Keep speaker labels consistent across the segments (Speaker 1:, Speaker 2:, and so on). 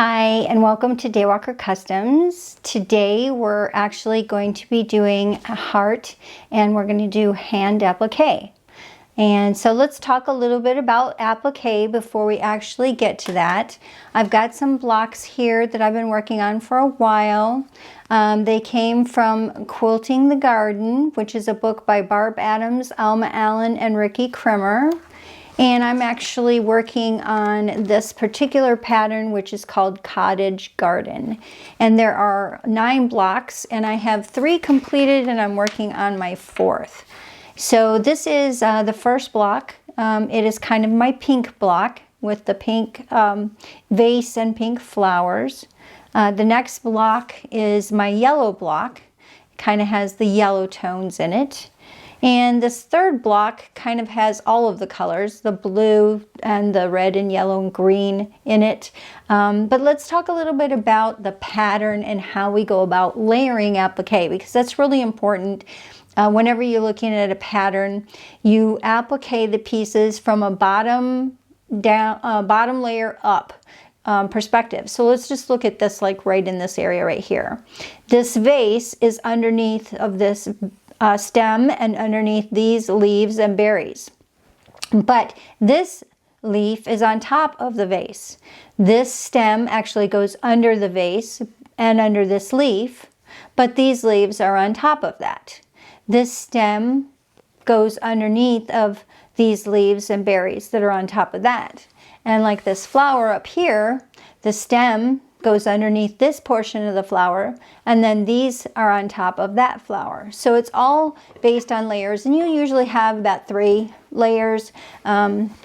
Speaker 1: Hi, and welcome to Daywalker Customs. Today we're actually going to be doing a heart, and we're going to do hand applique. And so let's talk a little bit about applique before we actually get to that. I've got some blocks here that I've been working on for a while. They came from Quilting the Garden, which is a book by Barb Adams, Alma Allen, and Ricky Krimmer. And I'm actually working on this particular pattern, which is called Cottage Garden. And there are 9 blocks, and I have 3 completed, and I'm working on my 4th. So this is the first block. It is kind of my pink block with the pink vase and pink flowers. The next block is my yellow block. It kind of has the yellow tones in it. And this third block kind of has all of the colors, the blue and the red and yellow and green in it. But let's talk a little bit about the pattern and how we go about layering applique, because that's really important. Whenever you're looking at a pattern, you applique the pieces from a bottom layer up perspective. So let's just look at this, like right in this area right here. This vase is underneath of this stem and underneath these leaves and berries. But this leaf is on top of the vase. This stem actually goes under the vase and under this leaf, but these leaves are on top of that. This stem goes underneath of these leaves and berries that are on top of that. And like this flower up here, the stem goes underneath this portion of the flower, and then these are on top of that flower. So it's all based on layers, and you usually have about 3 layers,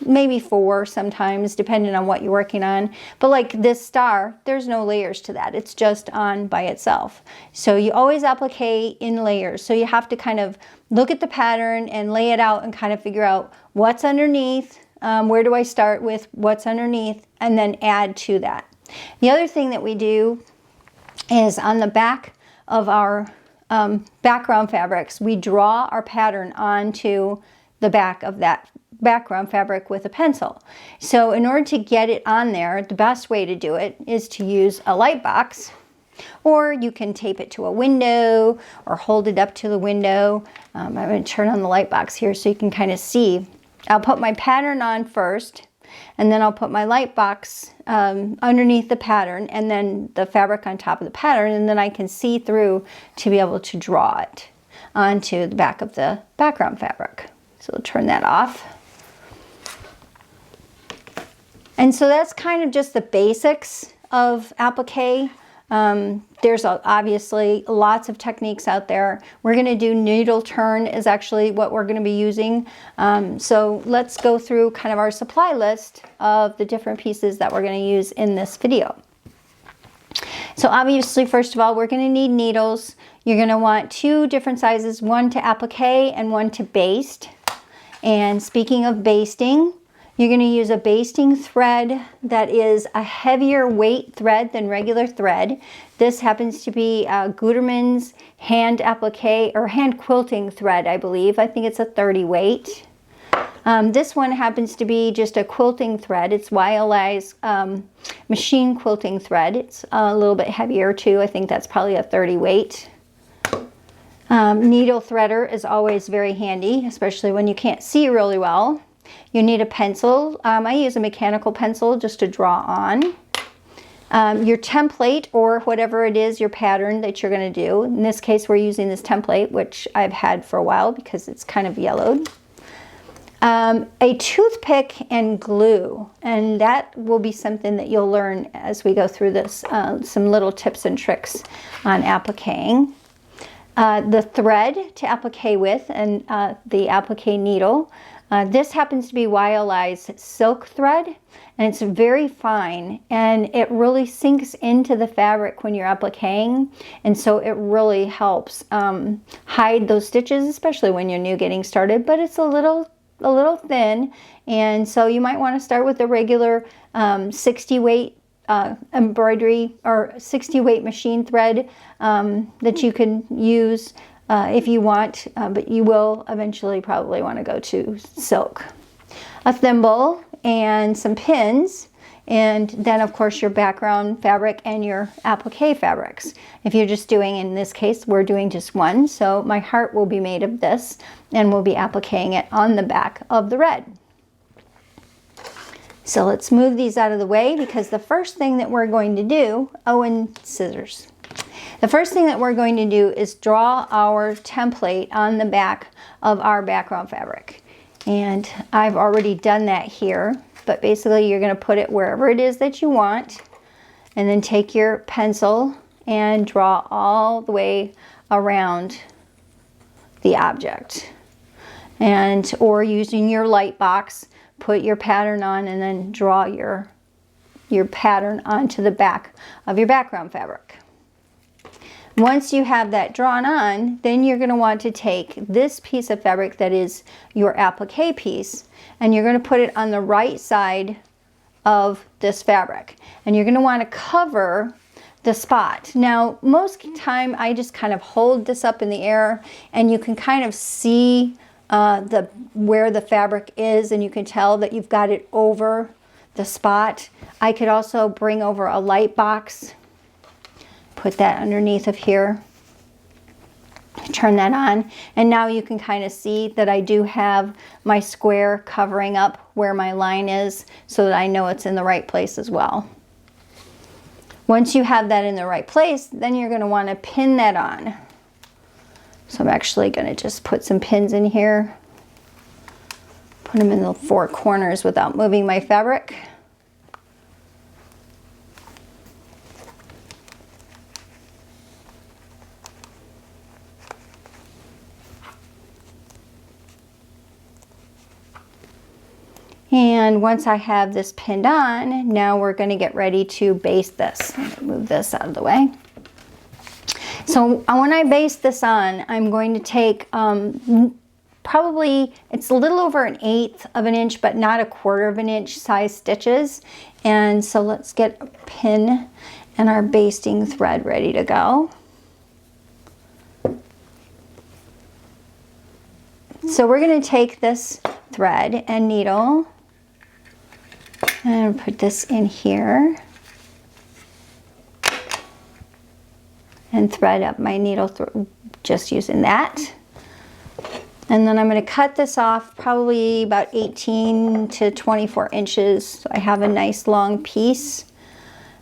Speaker 1: maybe 4 sometimes, depending on what you're working on. But like this star, there's no layers to that. It's just on by itself. So you always applique in layers. So you have to kind of look at the pattern and lay it out and kind of figure out what's underneath, where do I start with what's underneath, and then add to that. The other thing that we do is on the back of our background fabrics, we draw our pattern onto the back of that background fabric with a pencil. So in order to get it on there, the best way to do it is to use a light box, or you can tape it to a window or hold it up to the window. I'm going to turn on the light box here so you can kind of see. I'll put my pattern on first, and then I'll put my light box underneath the pattern, and then the fabric on top of the pattern, and then I can see through to be able to draw it onto the back of the background fabric. So we'll turn that off. And so that's kind of just the basics of applique. There's obviously lots of techniques out there. We're going to do needle turn is actually what we're going to be using. So let's go through kind of our supply list of the different pieces that we're going to use in this video. So obviously, first of all, we're going to need needles. You're going to want 2 different sizes, one to applique and one to baste. And speaking of basting, you're going to use a basting thread that is a heavier weight thread than regular thread. This happens to be Gutermann's hand applique or hand quilting thread, I believe. I think it's a 30 weight. This one happens to be just a quilting thread. It's YLI's machine quilting thread. It's a little bit heavier too. I think that's probably a 30 weight. Needle threader is always very handy, especially when you can't see really well. You need a pencil. I use a mechanical pencil just to draw on. Your template, or whatever it is, your pattern that you're going to do. In this case, we're using this template, which I've had for a while because it's kind of yellowed. A toothpick and glue, and that will be something that you'll learn as we go through this, some little tips and tricks on appliquing. The thread to applique with, and the applique needle. This happens to be YLI's silk thread, and it's very fine, and it really sinks into the fabric when you're appliquing, and so it really helps hide those stitches, especially when you're new getting started. But it's a little thin, and so you might want to start with a regular 60 weight embroidery or 60 weight machine thread that you can use if you want, but you will eventually probably want to go to silk. A thimble and some pins, and then of course your background fabric and your applique fabrics. If you're just doing, in this case, we're doing just one, so my heart will be made of this, and we'll be appliquing it on the back of the red. So let's move these out of the way, because the first thing that we're going to do, oh, and scissors. The first thing that we're going to do is draw our template on the back of our background fabric. And I've already done that here, but basically you're going to put it wherever it is that you want, and then take your pencil and draw all the way around the object. And, or using your light box, put your pattern on and then draw your pattern onto the back of your background fabric. Once you have that drawn on, then you're going to want to take this piece of fabric that is your applique piece, and you're going to put it on the right side of this fabric. And you're going to want to cover the spot. Now, most time I just kind of hold this up in the air, and you can kind of see where the fabric is, and you can tell that you've got it over the spot. I could also bring over a light box, put that underneath of here, turn that on, and now you can kind of see that I do have my square covering up where my line is, so that I know it's in the right place as well. Once you have that in the right place, then you're going to want to pin that on. So I'm actually going to just put some pins in here, put them in the four corners without moving my fabric. And once I have this pinned on, now we're going to get ready to baste this. Let me move this out of the way. So when I baste this on, I'm going to take probably, it's a little over 1/8 of an inch, but not 1/4 of an inch size stitches. And so let's get a pin and our basting thread ready to go. So we're going to take this thread and needle and put this in here and thread up my needle just using that. And then I'm going to cut this off probably about 18 to 24 inches. So I have a nice long piece.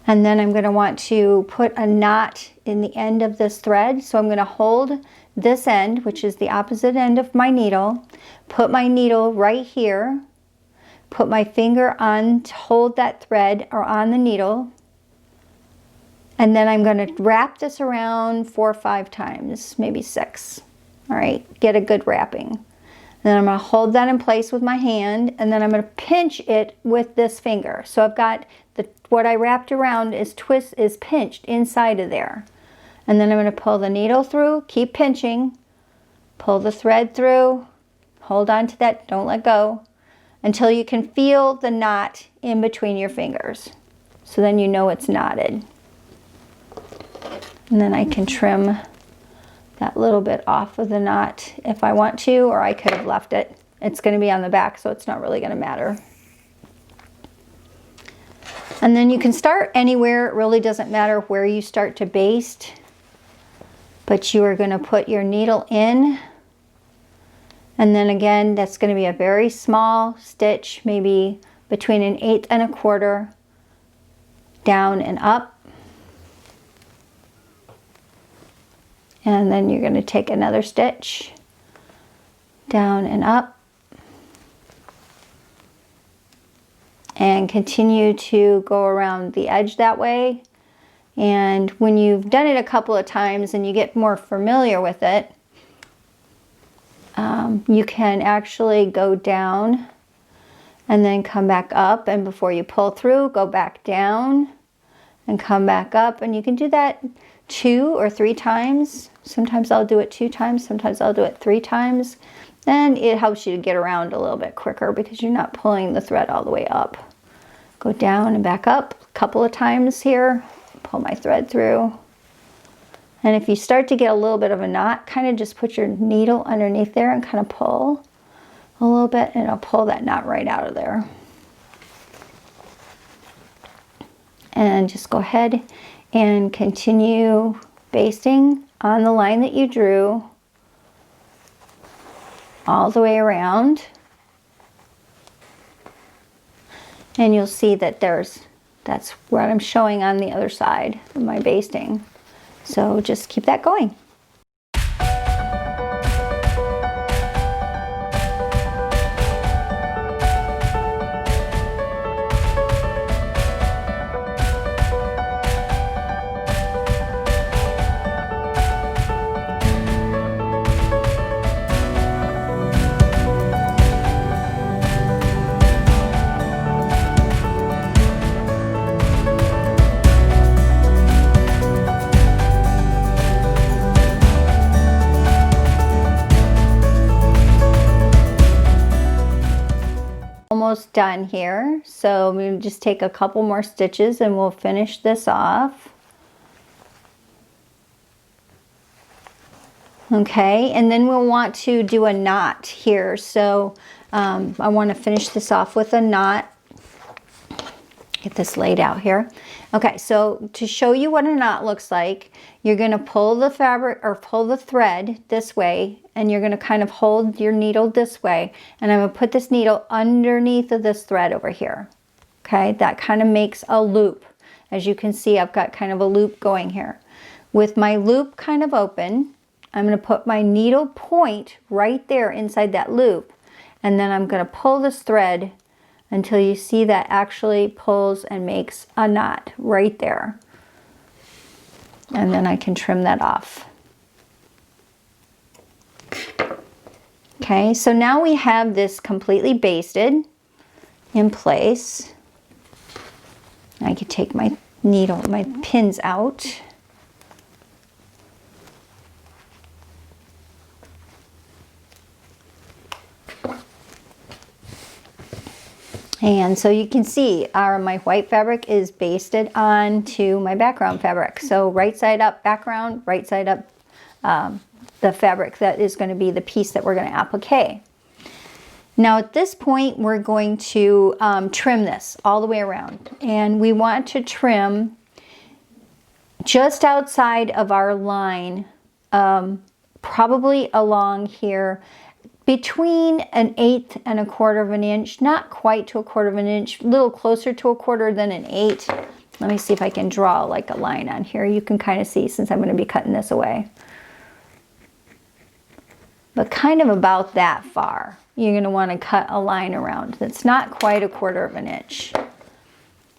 Speaker 1: And then I'm going to want to put a knot in the end of this thread. So I'm going to hold this end, which is the opposite end of my needle, put my needle right here, put my finger on to hold that thread or on the needle, and then I'm going to wrap this around 4 or 5 times, maybe 6. All right, get a good wrapping. And then I'm going to hold that in place with my hand, and then I'm going to pinch it with this finger. So I've got what I wrapped around is pinched inside of there. And then I'm going to pull the needle through, keep pinching, pull the thread through, hold on to that, don't let go, until you can feel the knot in between your fingers. So then you know it's knotted. And then I can trim that little bit off of the knot if I want to, or I could have left it. It's going to be on the back, so it's not really going to matter. And then you can start anywhere. It really doesn't matter where you start to baste, but you are going to put your needle in, and then again, that's going to be a very small stitch, maybe between 1/8 and 1/4, down and up. And then you're going to take another stitch, down and up, and continue to go around the edge that way. And when you've done it a couple of times and you get more familiar with it, you can actually go down and then come back up, and before you pull through, go back down and come back up. And you can do that 2 or 3 times. Sometimes I'll do it 2 times, sometimes I'll do it 3 times. And it helps you to get around a little bit quicker because you're not pulling the thread all the way up. Go down and back up a couple of times here, pull my thread through. And if you start to get a little bit of a knot, kind of just put your needle underneath there and kind of pull a little bit, and it'll pull that knot right out of there. and just go ahead and continue basting on the line that you drew all the way around. And you'll see that that's what I'm showing on the other side of my basting. So just keep that going. Almost done here, so I'm going to just take a couple more stitches and we'll finish this off. Okay, and then we'll want to do a knot here, so I want to finish this off with a knot. Get this laid out here. Okay, so to show you what a knot looks like, you're going to pull the fabric or pull the thread this way, and you're going to kind of hold your needle this way, and I'm going to put this needle underneath of this thread over here. Okay, that kind of makes a loop. As you can see, I've got kind of a loop going here. With my loop kind of open, I'm going to put my needle point right there inside that loop, and then I'm going to pull this thread until you see that actually pulls and makes a knot right there. And then I can trim that off. Okay, so now we have this completely basted in place. I could take my needle, my pins out. And so you can see my white fabric is basted onto my background fabric. So right side up background, right side up the fabric that is going to be the piece that we're going to applique. Now at this point we're going to trim this all the way around. And we want to trim just outside of our line, probably along here, between 1/8 and 1/4 of an inch, not quite to 1/4 of an inch, a little closer to 1/4 than 1/8. Let me see if I can draw like a line on here. You can kind of see since I'm going to be cutting this away. But kind of about that far. You're going to want to cut a line around. That's not quite 1/4 of an inch.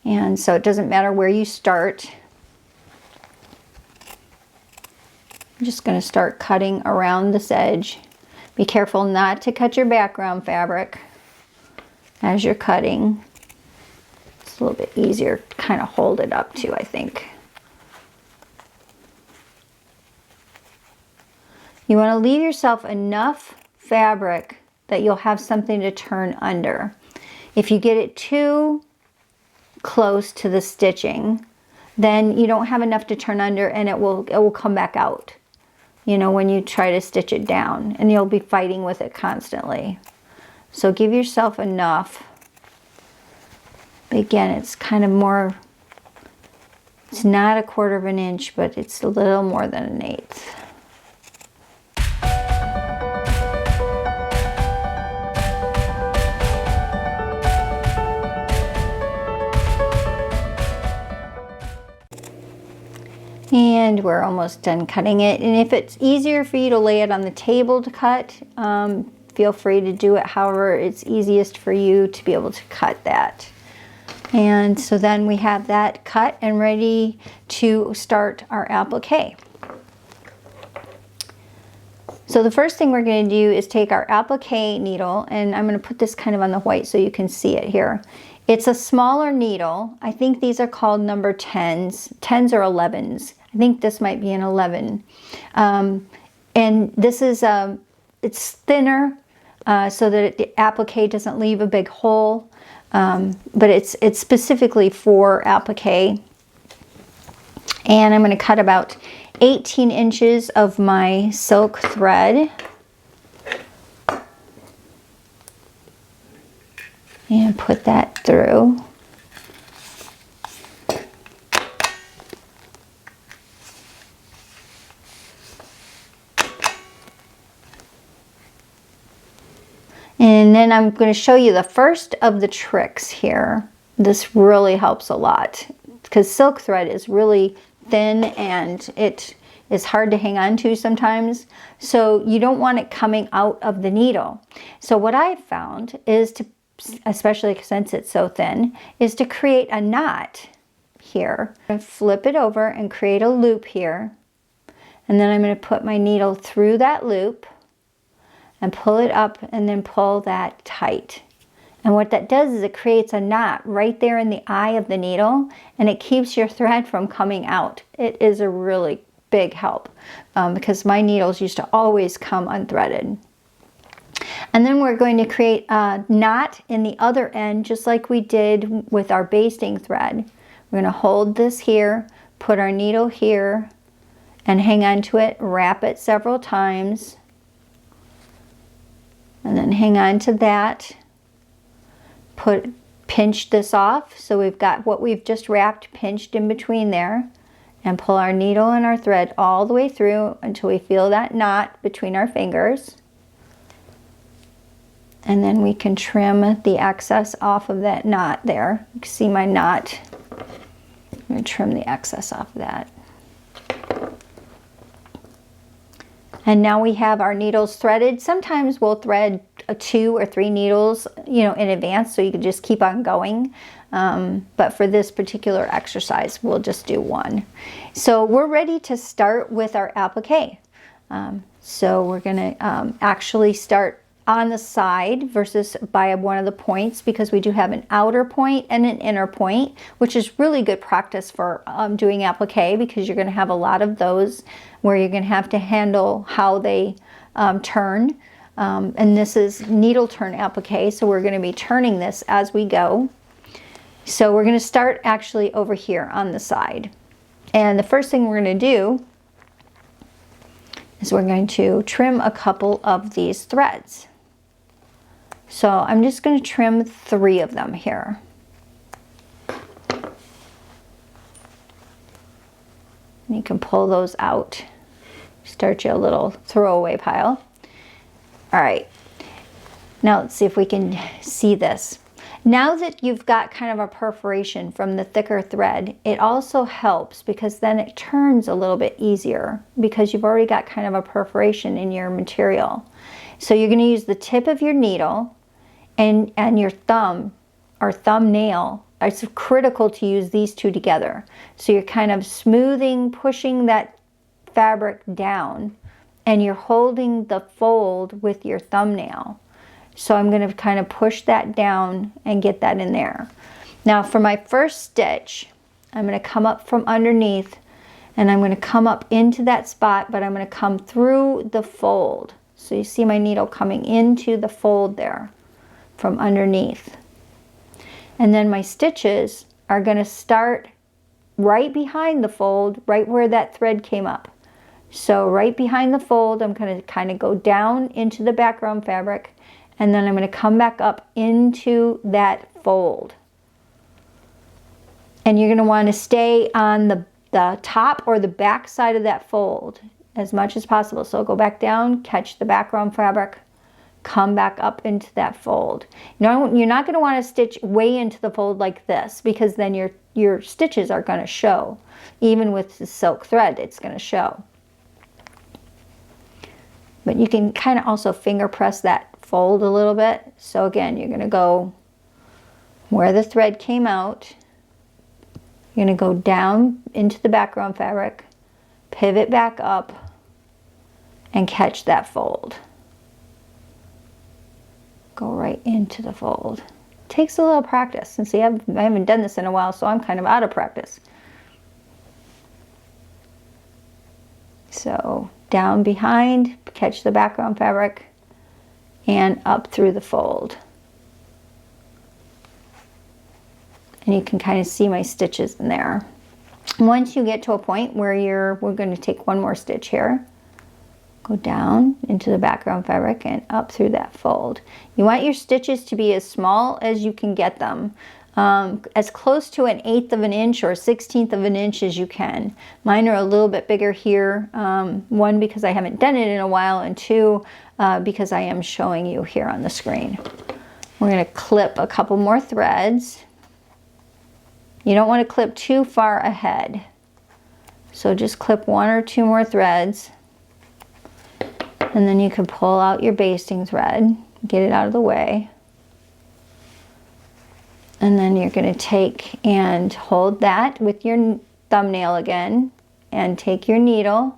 Speaker 1: And so it doesn't matter where you start. I'm just going to start cutting around this edge. Be careful not to cut your background fabric as you're cutting. It's a little bit easier to kind of hold it up too, I think. You want to leave yourself enough fabric that you'll have something to turn under. If you get it too close to the stitching, then you don't have enough to turn under and it will come back out. You know, when you try to stitch it down, and you'll be fighting with it constantly. So give yourself enough. But again, it's kind of more, it's not 1/4 of an inch, but it's a little more than 1/8. And we're almost done cutting it. And if it's easier for you to lay it on the table to cut, feel free to do it however it's easiest for you to be able to cut that. And so then we have that cut and ready to start our applique. So the first thing we're going to do is take our applique needle, and I'm going to put this kind of on the white so you can see it here. It's a smaller needle. I think these are called number 10s or 11s. I think this might be an 11. And this is, it's thinner so that the applique doesn't leave a big hole. But it's specifically for applique. And I'm going to cut about 18 inches of my silk thread. And put that through. then I'm going to show you the first of the tricks here. This really helps a lot because silk thread is really thin and it is hard to hang on to sometimes. So you don't want it coming out of the needle. So what I've found is to, especially since it's so thin, is to create a knot here. I'm going to flip it over and create a loop here. And then I'm going to put my needle through that loop and pull it up and then pull that tight. And what that does is it creates a knot right there in the eye of the needle, and it keeps your thread from coming out. It is a really big help because my needles used to always come unthreaded. And then we're going to create a knot in the other end, just like we did with our basting thread. We're going to hold this here, put our needle here, and hang on to it, wrap it several times, and then hang on to that. Pinch this off, so we've got what we've just wrapped pinched in between there, and pull our needle and our thread all the way through until we feel that knot between our fingers. And then we can trim the excess off of that knot there. You can see my knot. I'm going to trim the excess off of that. And now we have our needles threaded. Sometimes we'll thread 2 or 3 needles, in advance, so you can just keep on going. But for this particular exercise, we'll just do 1. So we're ready to start with our applique. So we're going to actually start on the side versus by one of the points, because we do have an outer point and an inner point, which is really good practice for doing applique, because you're going to have a lot of those where you're going to have to handle how they turn. And this is needle turn applique, so we're going to be turning this as we go. So we're going to start actually over here on the side. And the first thing we're going to do is we're going to trim a couple of these threads. So I'm just going to trim 3 of them here. And you can pull those out. Start you a little throwaway pile. All right, now let's see if we can see this. Now that you've got kind of a perforation from the thicker thread, it also helps because then it turns a little bit easier because you've already got kind of a perforation in your material. So you're going to use the tip of your needle and your thumb or thumbnail. It's critical to use these 2 together. So you're kind of smoothing, pushing that fabric down, and you're holding the fold with your thumbnail. So I'm going to kind of push that down and get that in there. Now for my first stitch, I'm going to come up from underneath and I'm going to come up into that spot, but I'm going to come through the fold. So you see my needle coming into the fold there from underneath. And then my stitches are going to start right behind the fold, right where that thread came up. So right behind the fold, I'm going to kind of go down into the background fabric, and then I'm going to come back up into that fold. And you're going to want to stay on the top or the back side of that fold as much as possible. So go back down, catch the background fabric, come back up into that fold. Now, you're not going to want to stitch way into the fold like this, because then your stitches are going to show. Even with the silk thread, it's going to show. But you can kind of also finger press that fold a little bit. So again, you're going to go where the thread came out. You're going to go down into the background fabric, pivot back up, and catch that fold. Go right into the fold. Takes a little practice. And see, I haven't done this in a while, so I'm kind of out of practice. So down behind, catch the background fabric, and up through the fold. And you can kind of see my stitches in there. Once you get to a point where we're going to take one more stitch here. Go down into the background fabric and up through that fold. You want your stitches to be as small as you can get them. As close to 1/8 of an inch or 1/16 of an inch as you can. Mine are a little bit bigger here. 1, because I haven't done it in a while, and 2, because I am showing you here on the screen. We're going to clip a couple more threads. You don't want to clip too far ahead. So just clip 1 or 2 more threads. And then you can pull out your basting thread, get it out of the way. And then you're going to take and hold that with your thumbnail again, and take your needle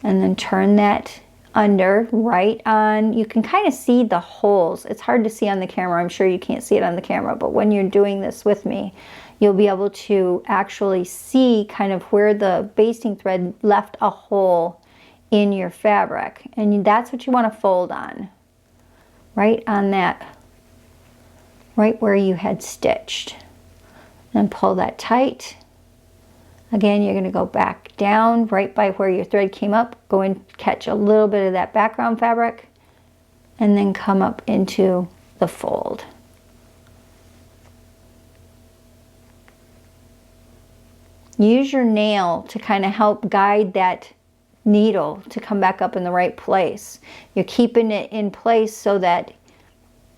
Speaker 1: and then turn that under right on. You can kind of see the holes. It's hard to see on the camera. I'm sure you can't see it on the camera, but when you're doing this with me, you'll be able to actually see kind of where the basting thread left a hole in your fabric. And that's what you want to fold on. Right on that, right where you had stitched. And pull that tight. Again, you're going to go back down right by where your thread came up, go and catch a little bit of that background fabric, and then come up into the fold. Use your nail to kind of help guide that needle to come back up in the right place. You're keeping it in place so that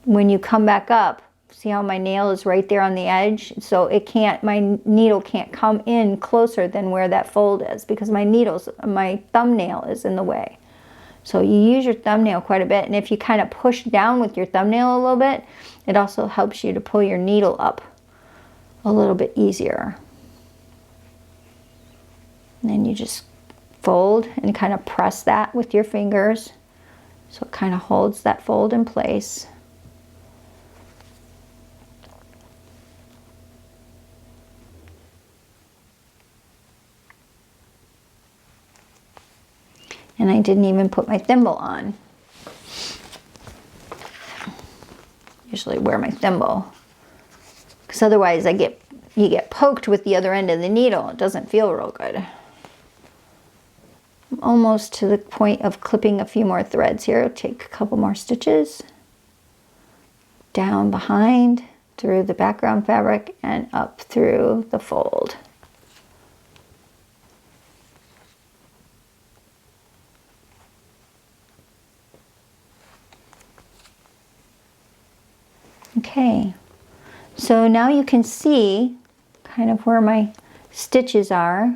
Speaker 1: when you come back up, see how my nail is right there on the edge? So it can't, my needle can't come in closer than where that fold is, because my thumbnail is in the way. So you use your thumbnail quite a bit, and if you kind of push down with your thumbnail a little bit, it also helps you to pull your needle up a little bit easier. And then you just fold and kind of press that with your fingers so it kind of holds that fold in place. And I didn't even put my thimble on. Usually wear my thimble, because otherwise you get poked with the other end of the needle. It doesn't feel real good. I'm almost to the point of clipping a few more threads here. Take a couple more stitches down behind, through the background fabric, and up through the fold. Okay, so now you can see kind of where my stitches are.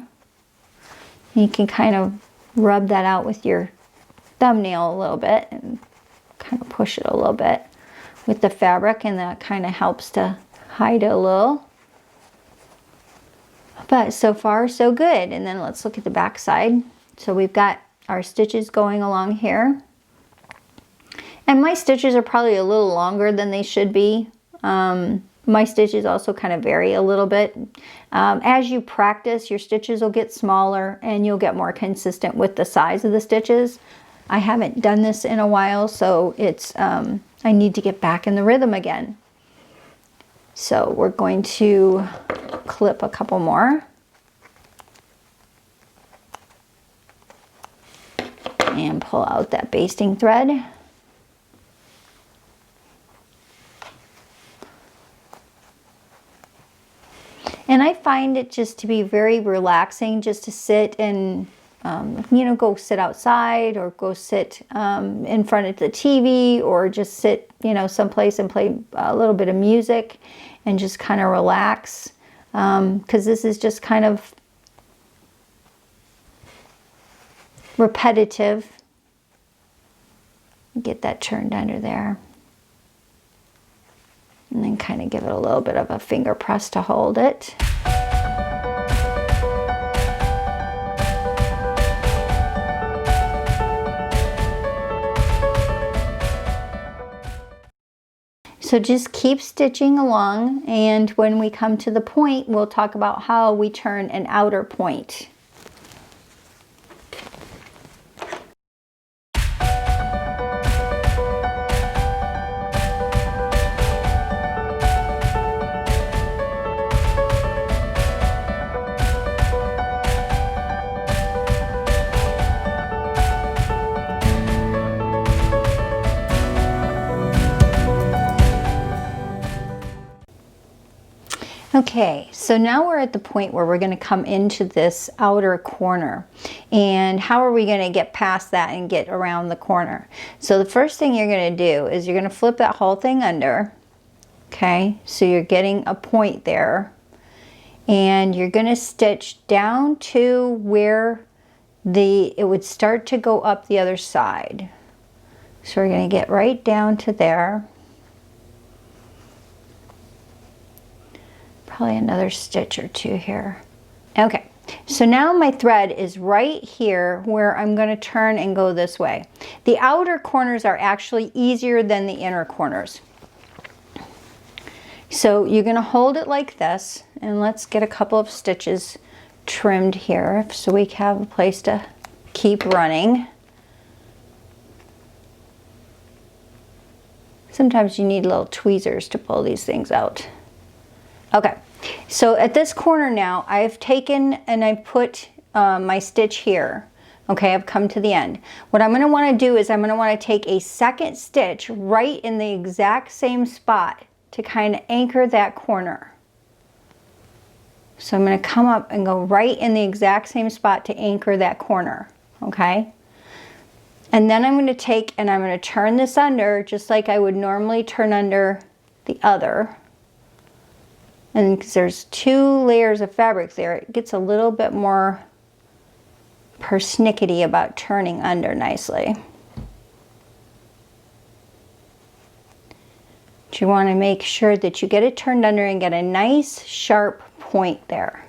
Speaker 1: You can kind of rub that out with your thumbnail a little bit and kind of push it a little bit with the fabric, and that kind of helps to hide it a little. But so far so good. And then let's look at the back side. So we've got our stitches going along here. And my stitches are probably a little longer than they should be. My stitches also kind of vary a little bit. As you practice, your stitches will get smaller and you'll get more consistent with the size of the stitches. I haven't done this in a while, so it's I need to get back in the rhythm again. So we're going to clip a couple more. And pull out that basting thread. And I find it just to be very relaxing just to sit and, you know, go sit outside or go sit in front of the TV, or just sit, you know, someplace and play a little bit of music and just kind of relax. Because this is just kind of repetitive. Get that turned under there. And then kind of give it a little bit of a finger press to hold it. So just keep stitching along, and when we come to the point, we'll talk about how we turn an outer point. Okay, so now we're at the point where we're going to come into this outer corner. And how are we going to get past that and get around the corner? So the first thing you're going to do is you're going to flip that whole thing under. Okay, so you're getting a point there. And you're going to stitch down to where it would start to go up the other side. So we're going to get right down to there. Probably another stitch or two here. Okay, so now my thread is right here where I'm going to turn and go this way. The outer corners are actually easier than the inner corners. So you're going to hold it like this, and let's get a couple of stitches trimmed here so we have a place to keep running. Sometimes you need little tweezers to pull these things out. Okay, so at this corner now, I've taken and I put my stitch here. Okay, I've come to the end. What I'm going to want to do is I'm going to want to take a second stitch right in the exact same spot to kind of anchor that corner. So I'm going to come up and go right in the exact same spot to anchor that corner. Okay, and then I'm going to take and I'm going to turn this under just like I would normally turn under the other. And because there's 2 layers of fabric there, it gets a little bit more persnickety about turning under nicely. But you want to make sure that you get it turned under and get a nice sharp point there.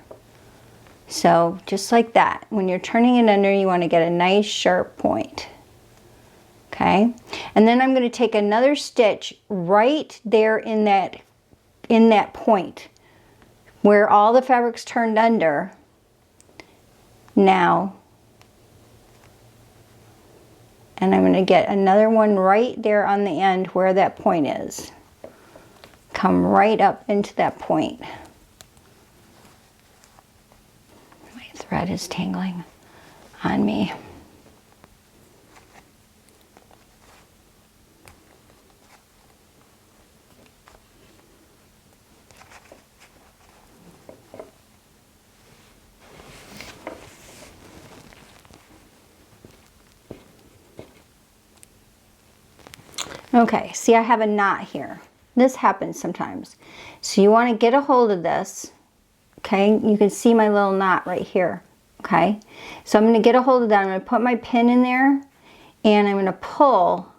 Speaker 1: So just like that, when you're turning it under, you want to get a nice sharp point. Okay, and then I'm going to take another stitch right there in that point where all the fabric's turned under now, and I'm going to get another one right there on the end where that point is. Come right up into that point. My thread is tangling on me. Okay, see I have a knot here. This happens sometimes. So you want to get a hold of this. Okay, you can see my little knot right here. Okay, so I'm going to get a hold of that. I'm going to put my pin in there and I'm going to pull,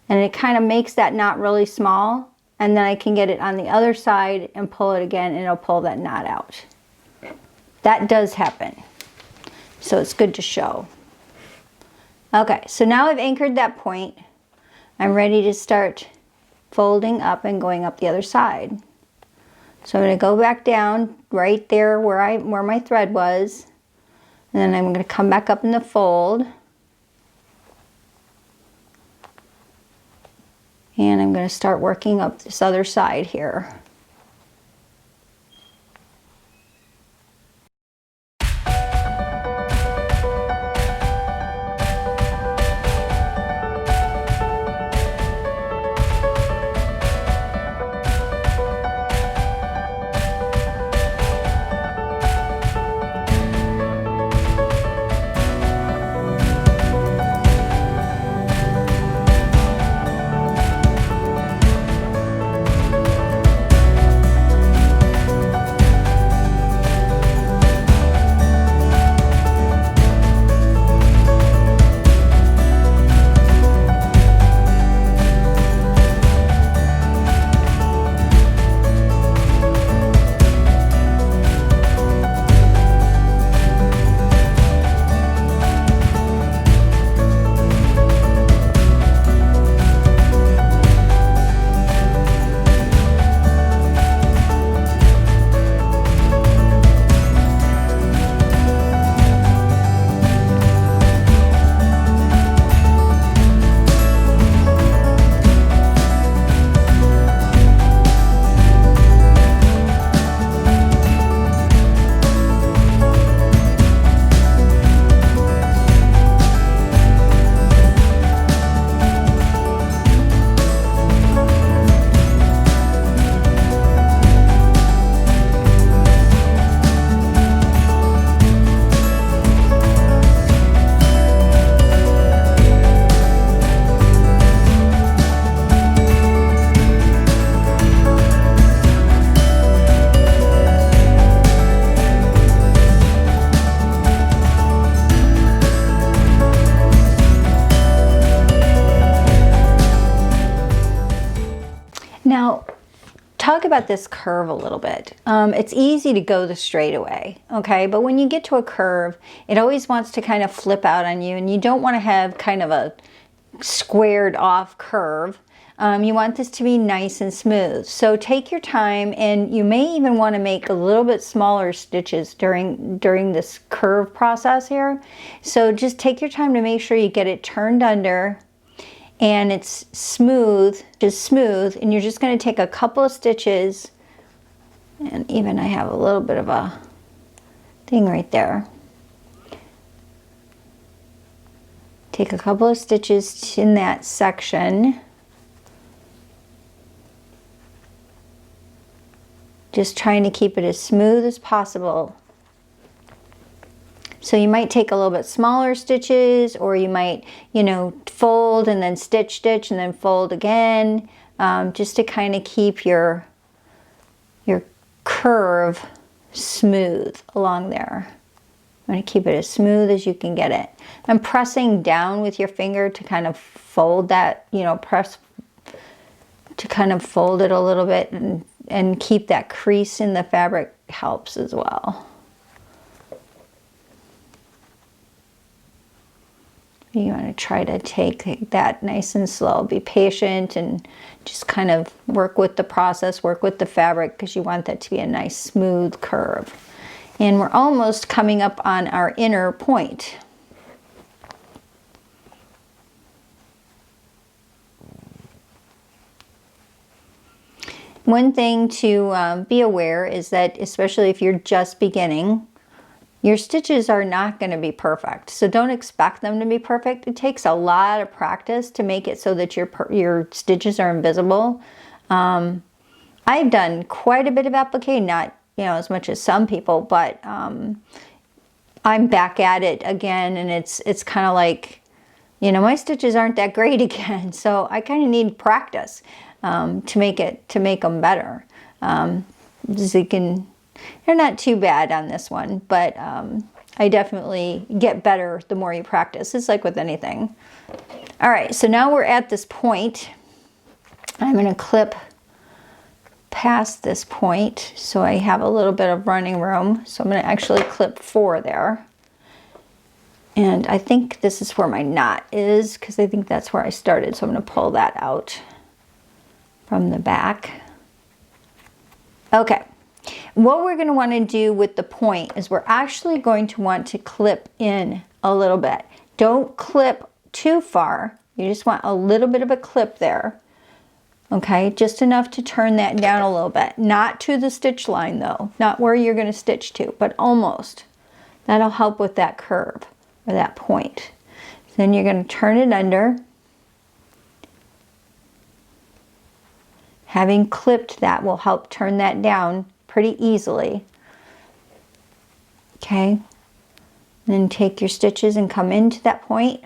Speaker 1: and it kind of makes that knot really small, and then I can get it on the other side and pull it again, and it'll pull that knot out. That does happen. So it's good to show. Okay, so now I've anchored that point. I'm ready to start folding up and going up the other side. So I'm going to go back down right there where my thread was, and then I'm going to come back up in the fold, and I'm going to start working up this other side here. talk about this curve a little bit. It's easy to go the straightaway, okay? But when you get to a curve, it always wants to kind of flip out on you, and you don't want to have kind of a squared off curve. You want this to be nice and smooth. So take your time, and you may even want to make a little bit smaller stitches during this curve process here. So just take your time to make sure you get it turned under and it's smooth, just smooth, and you're just going to take a couple of stitches, and even I have a little bit of a thing right there. Take a couple of stitches in that section. Just trying to keep it as smooth as possible. So you might take a little bit smaller stitches, or you might, you know, fold and then stitch, stitch, and then fold again, just to kind of keep your curve smooth along there. I'm going to keep it as smooth as you can get it. I'm pressing down with your finger to kind of fold that, you know, press to kind of fold it a little bit, and keep that crease in the fabric helps as well. You want to try to take that nice and slow. Be patient and just kind of work with the process, work with the fabric, because you want that to be a nice smooth curve. And we're almost coming up on our inner point. One thing to be aware is that, especially if you're just beginning, your stitches are not going to be perfect. So don't expect them to be perfect. It takes a lot of practice to make it so that your stitches are invisible. I've done quite a bit of applique, not, you know, as much as some people, but I'm back at it again, and it's kind of like, you know, my stitches aren't that great again, so I kind of need practice to make them better. So you can, they're not too bad on this one, but I definitely get better the more you practice. It's like with anything. All right, so now we're at this point. I'm going to clip past this point so I have a little bit of running room. So I'm going to actually clip 4 there. And I think this is where my knot is, because I think that's where I started. So I'm going to pull that out from the back. Okay. What we're going to want to do with the point is we're actually going to want to clip in a little bit. Don't clip too far. You just want a little bit of a clip there. Okay, just enough to turn that down a little bit. Not to the stitch line though. Not where you're going to stitch to, but almost. That'll help with that curve or that point. Then you're going to turn it under. Having clipped that will help turn that down pretty easily. Okay, then take your stitches and come into that point.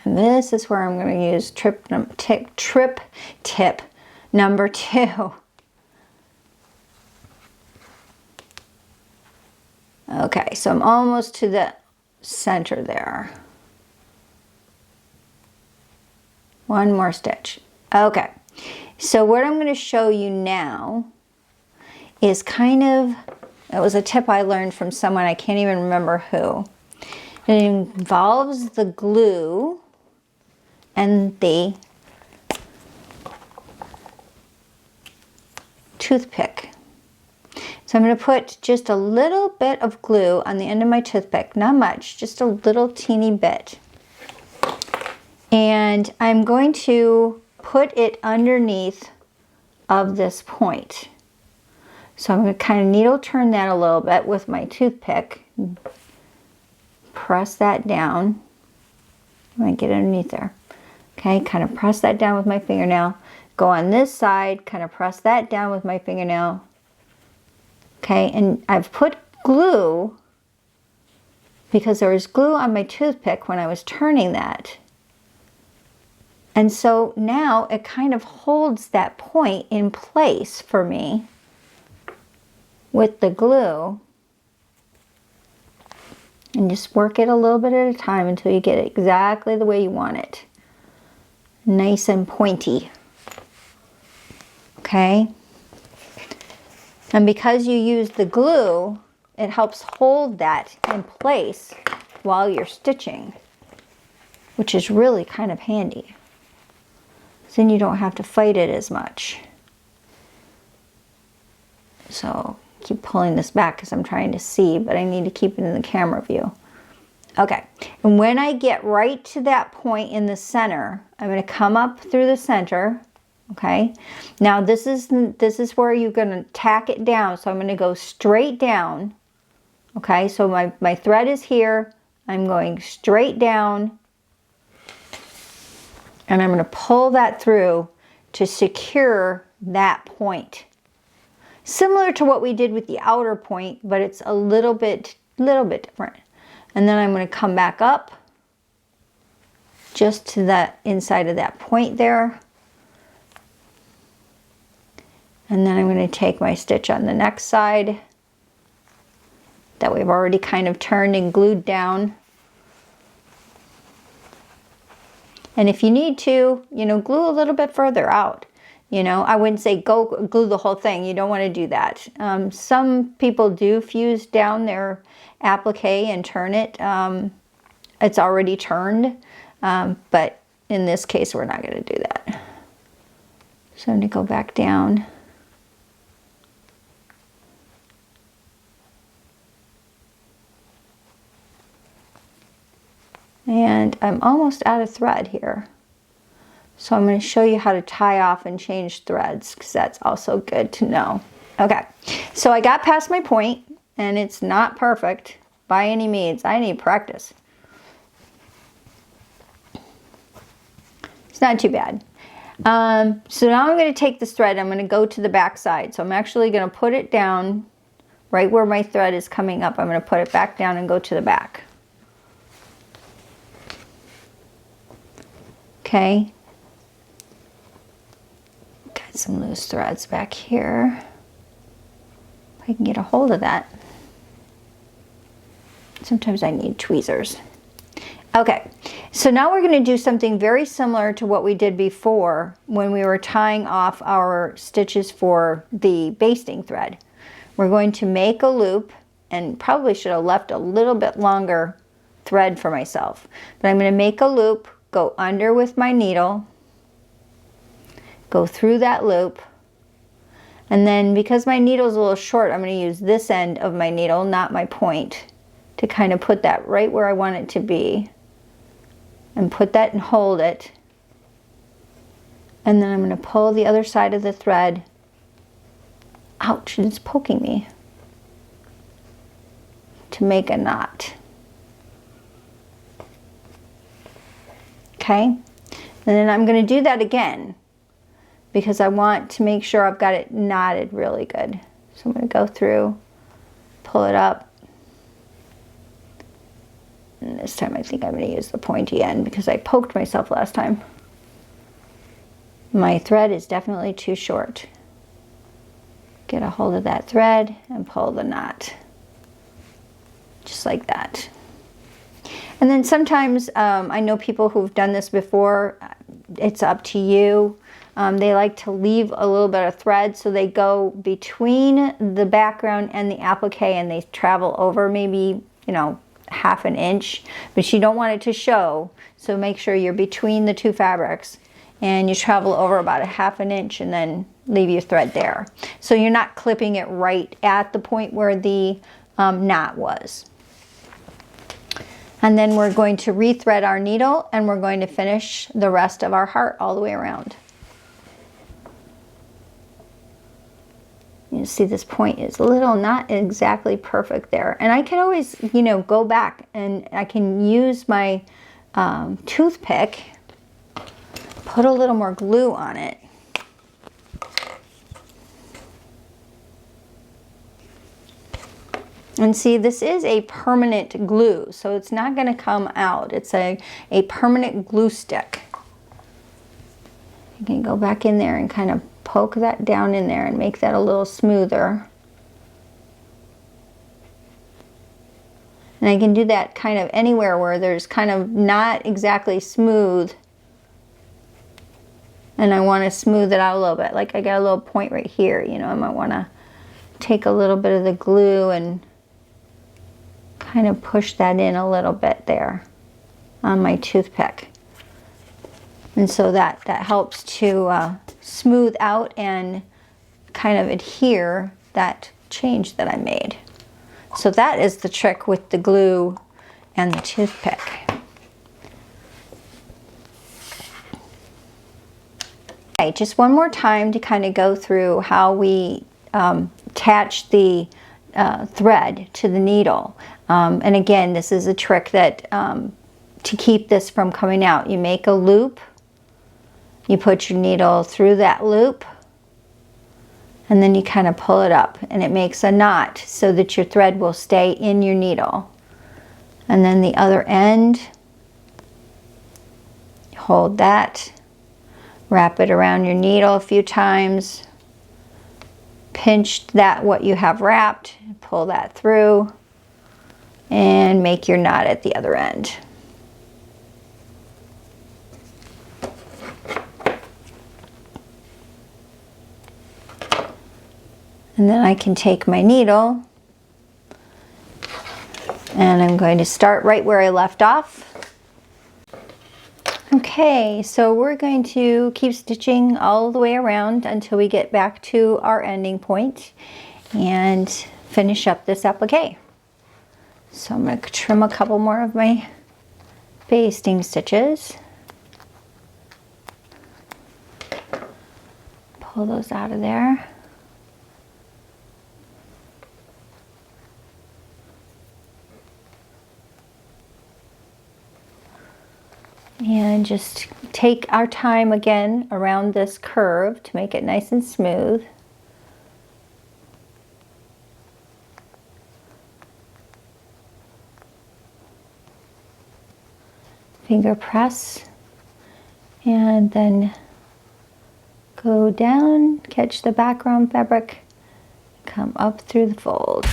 Speaker 1: And this is where I'm going to use trip tip number 2. Okay, so I'm almost to the center there. One more stitch. Okay, so what I'm going to show you now is kind of, it was a tip I learned from someone, I can't even remember who. It involves the glue and the toothpick. So I'm going to put just a little bit of glue on the end of my toothpick, not much, just a little teeny bit. And I'm going to put it underneath of this point. So I'm going to kind of needle turn that a little bit with my toothpick. Press that down. I'm going to get underneath there. Okay, kind of press that down with my fingernail. Go on this side, kind of press that down with my fingernail. Okay, and I've put glue because there was glue on my toothpick when I was turning that. And so now it kind of holds that point in place for me with the glue. And just work it a little bit at a time until you get it exactly the way you want it. Nice and pointy. Okay? And because you use the glue, it helps hold that in place while you're stitching, which is really kind of handy. So then you don't have to fight it as much. So keep pulling this back because I'm trying to see, but I need to keep it in the camera view. Okay, and when I get right to that point in the center, I'm going to come up through the center. Okay, now this is where you're going to tack it down. So I'm going to go straight down. Okay, so my thread is here. I'm going straight down, and I'm going to pull that through to secure that point. Similar to what we did with the outer point, but it's a little bit different. And then I'm going to come back up just to that inside of that point there. And then I'm going to take my stitch on the next side that we've already kind of turned and glued down. And if you need to, glue a little bit further out. I wouldn't say go glue the whole thing. You don't want to do that. Some people do fuse down their applique and turn it. It's already turned, but in this case, we're not going to do that. So I'm going to go back down. And I'm almost out of thread here. So I'm going to show you how to tie off and change threads, because that's also good to know. Okay, so I got past my point, and it's not perfect by any means. I need practice. It's not too bad. So now I'm going to take this thread, I'm going to go to the back side. So I'm actually going to put it down right where my thread is coming up. I'm going to put it back down and go to the back. Okay. Got some loose threads back here. If I can get a hold of that. Sometimes I need tweezers. Okay, so now we're going to do something very similar to what we did before when we were tying off our stitches for the basting thread. We're going to make a loop, and probably should have left a little bit longer thread for myself. But I'm going to make a loop, go under with my needle, go through that loop, and then because my needle is a little short, I'm going to use this end of my needle, not my point, to kind of put that right where I want it to be. And put that and hold it. And then I'm going to pull the other side of the thread. Ouch, it's poking me. To make a knot. Okay? And then I'm going to do that again, because I want to make sure I've got it knotted really good. So I'm going to go through, pull it up. And this time I think I'm going to use the pointy end because I poked myself last time. My thread is definitely too short. Get a hold of that thread and pull the knot. Just like that. And then sometimes, I know people who've done this before, it's up to you. They like to leave a little bit of thread, so they go between the background and the applique and they travel over maybe, half an inch, but you don't want it to show, so make sure you're between the two fabrics and you travel over about a half an inch and then leave your thread there, so you're not clipping it right at the point where the knot was. And then we're going to rethread our needle and we're going to finish the rest of our heart all the way around. You see this point is a little not exactly perfect there. And I can always, go back and I can use my toothpick, put a little more glue on it. And see, this is a permanent glue, so it's not going to come out. It's a permanent glue stick. You can go back in there and kind of poke that down in there and make that a little smoother. And I can do that kind of anywhere where there's kind of not exactly smooth. And I want to smooth it out a little bit. Like I got a little point right here, you know, I might want to take a little bit of the glue and kind of push that in a little bit there on my toothpick. And so that helps to smooth out and kind of adhere that change that I made. So that is the trick with the glue and the toothpick. Okay, just one more time to kind of go through how we attach the thread to the needle. And again, this is a trick that to keep this from coming out. You make a loop, you put your needle through that loop, and then you kind of pull it up and it makes a knot so that your thread will stay in your needle. And then the other end, hold that, wrap it around your needle a few times, pinch that what you have wrapped, pull that through, and make your knot at the other end. And then I can take my needle and I'm going to start right where I left off. Okay, so we're going to keep stitching all the way around until we get back to our ending point and finish up this applique. So I'm going to trim a couple more of my basting stitches. Pull those out of there. And just take our time again around this curve to make it nice and smooth. Finger press and then go down, catch the background fabric, come up through the fold.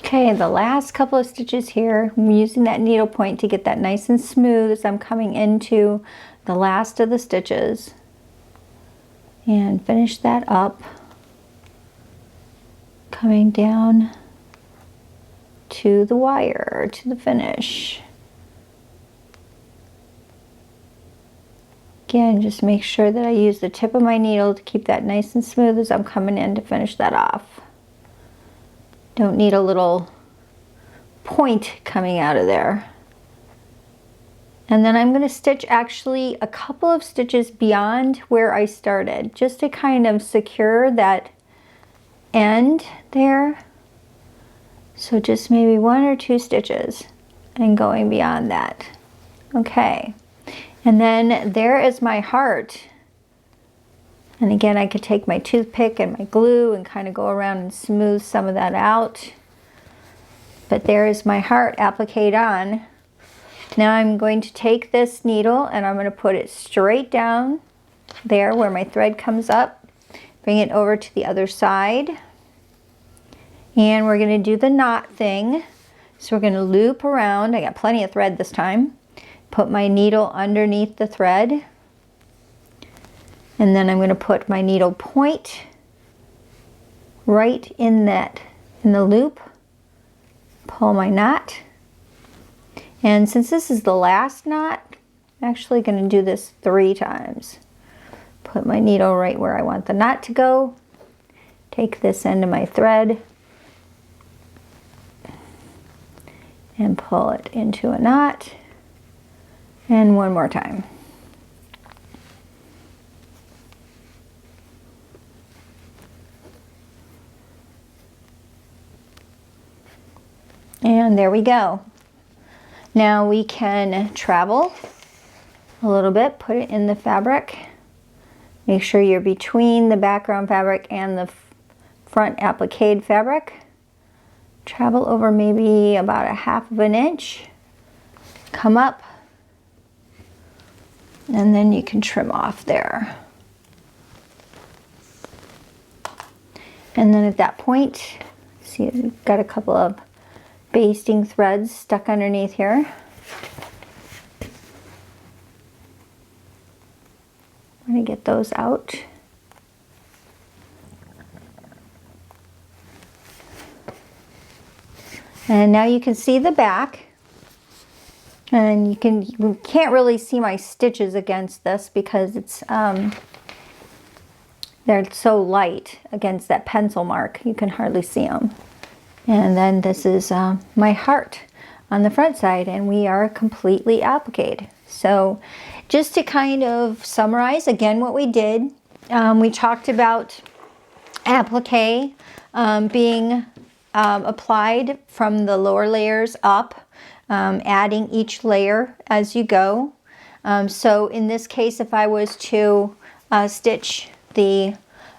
Speaker 1: Okay, the last couple of stitches here, I'm using that needle point to get that nice and smooth as I'm coming into the last of the stitches. And finish that up, coming down to the wire, to the finish. Again, just make sure that I use the tip of my needle to keep that nice and smooth as I'm coming in to finish that off. Don't need a little point coming out of there. And then I'm going to stitch actually a couple of stitches beyond where I started, just to kind of secure that end there. So just maybe 1 or 2 stitches and going beyond that. Okay, and then there is my heart. And again, I could take my toothpick and my glue and kind of go around and smooth some of that out. But there is my heart appliqued on. Now I'm going to take this needle and I'm going to put it straight down there where my thread comes up. Bring it over to the other side. And we're going to do the knot thing. So we're going to loop around. I got plenty of thread this time. Put my needle underneath the thread. And then I'm going to put my needle point right in the loop. Pull my knot. And since this is the last knot, I'm actually going to do this 3 times. Put my needle right where I want the knot to go. Take this end of my thread. and pull it into a knot. And one more time. And there we go. Now we can travel a little bit, put it in the fabric. Make sure you're between the background fabric and the front applique fabric. Travel over maybe about 1/2 inch. Come up. And then you can trim off there. And then at that point, see, we've got a couple of basting threads stuck underneath here. I'm going to get those out. And now you can see the back. And you can't really see my stitches against this because it's they're so light against that pencil mark. You can hardly see them. And then this is my heart on the front side, and we are completely appliqued. So just to kind of summarize again what we did, we talked about applique being applied from the lower layers up, adding each layer as you go. So in this case, if I was to stitch the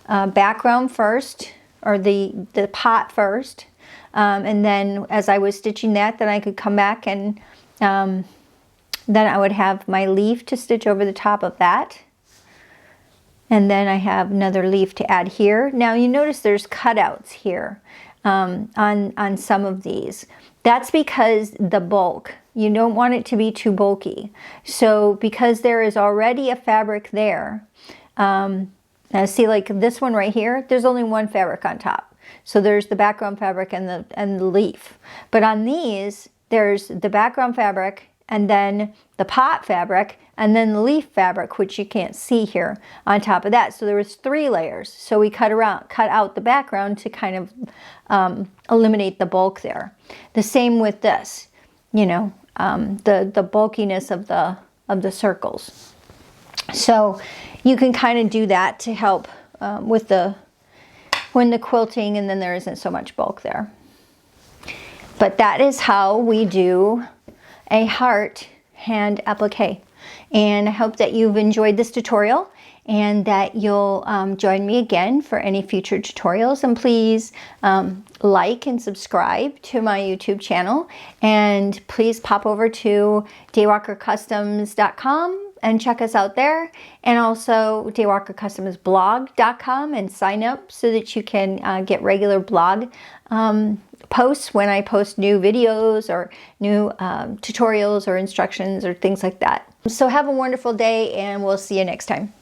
Speaker 1: background first, or the pot first, and then as I was stitching that, then I could come back and then I would have my leaf to stitch over the top of that. And then I have another leaf to add here. Now you notice there's cutouts here on some of these. That's because the bulk. You don't want it to be too bulky. So because there is already a fabric there, see, like this one right here, there's only one fabric on top. So there's the background fabric and the leaf. But on these, there's the background fabric, and then the pot fabric, and then the leaf fabric, which you can't see here on top of that. So there was 3 layers. So we cut out the background to kind of eliminate the bulk there. The same with this, you know, the bulkiness of the circles. So you can kind of do that to help with when the quilting, and then there isn't so much bulk there. But that is how we do a heart hand applique. And I hope that you've enjoyed this tutorial and that you'll join me again for any future tutorials. And please like and subscribe to my YouTube channel. And please pop over to daywalkercustoms.com and check us out there. And also daywalkercustomsblog.com, and sign up so that you can get regular blog posts when I post new videos or new tutorials or instructions or things like that. So have a wonderful day, and we'll see you next time.